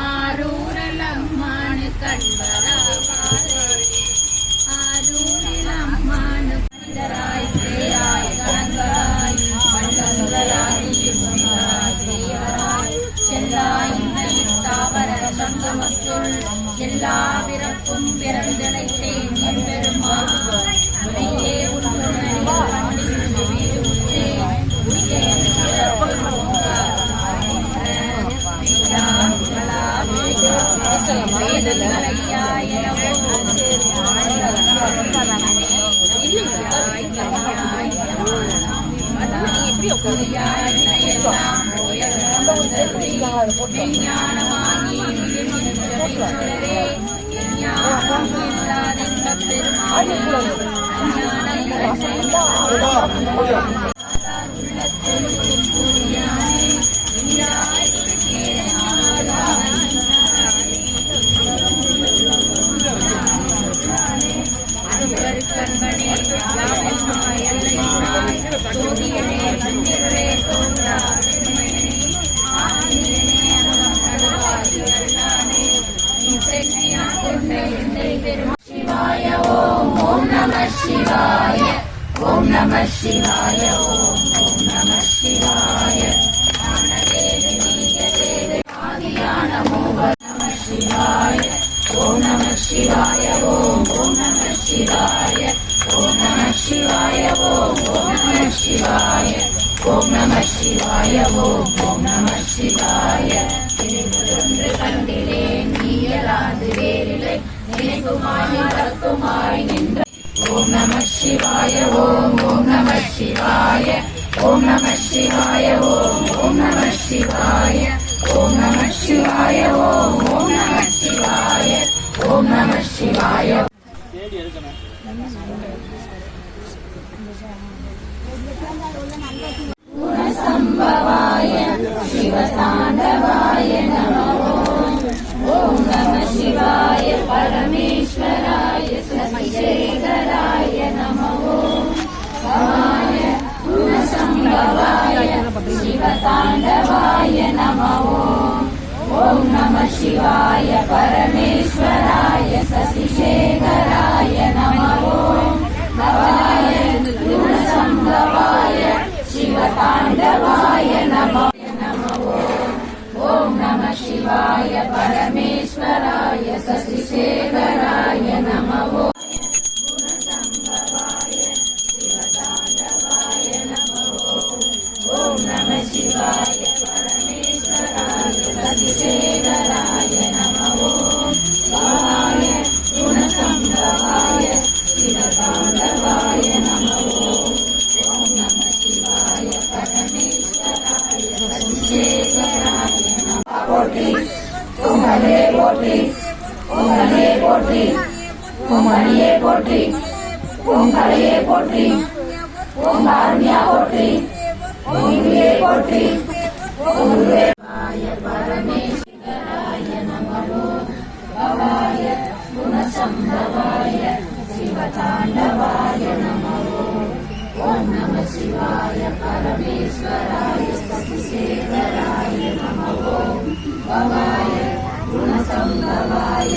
ஆரூரலம்மானு ஆரூரிலம்மானு மனிதராய் சேயாய் கணங்களாய் வல்லசுரராய் செல்லாய் தாவர சங்கமத்துள் எல்லா பிறப்பும் பிறந்தடைத்தேன் பெருமாள் உன்னையே शिवाय ओम नमः शिवाय ओम नमः शिवाय ओम नमः शिवाय नमः शिवाय ओम नमः शिवाय ओम नमः शिवाय ओम नमः शिवाय ओम नमः शिवाय ओम नमः शिवाय ओम नमः शिवाय திருமுதொன்று கண்டிலேன் நீயலாது வேறில்லை நினைக்குமாய் வரக்குமாய் நின்ற ஓம் நம சிவாய ஓம் நம சிவாய ஓம் நம சிவாய ஓம் நம சிவாய ஓம் நம சிவாய ஓம் நம சிவாய ஓம் நம சிவாய குணசம்பவாய சிவதாண்டவாய நமோ ஓம் நம சிவாய பரமேஸ்வராய சசிசேகராய நமோ பவாய குணசம்பவாய சிவதாண்டவாய நமோ ஓம் நம சிவாய பரமேஸ்வராய சசிசேகராய நமோ பவாய குணசம்பவாய शिवतांडवाय नमो ओम नमः शिवाय परमेश्वराय शशिशेखराय नमो गुणसंभवाय शिवतांडवाय नमो ओम नमः शिवाय परमेश्वराय शशिशेखराय नमो भवाय गुणसंभवाय शिवतांडवाय नमो ओम नमः शिवाय परमेश्वराय शशिशेखराय नमः पोटी तुम्हारे पोटी तुम्हारे पोटी तुम्हारे पोटी तुम्हारे पोटी तुम्हारिया पोटी तुम्हारे पोटी तुम्हारे परमेश्वराय नमः भवाय गुणसंभवाय शिवतांडवाय नमः ओम नमः शिवाय परमेश्वराय शशिशेखराय नमः भवाय गुणसंभवाय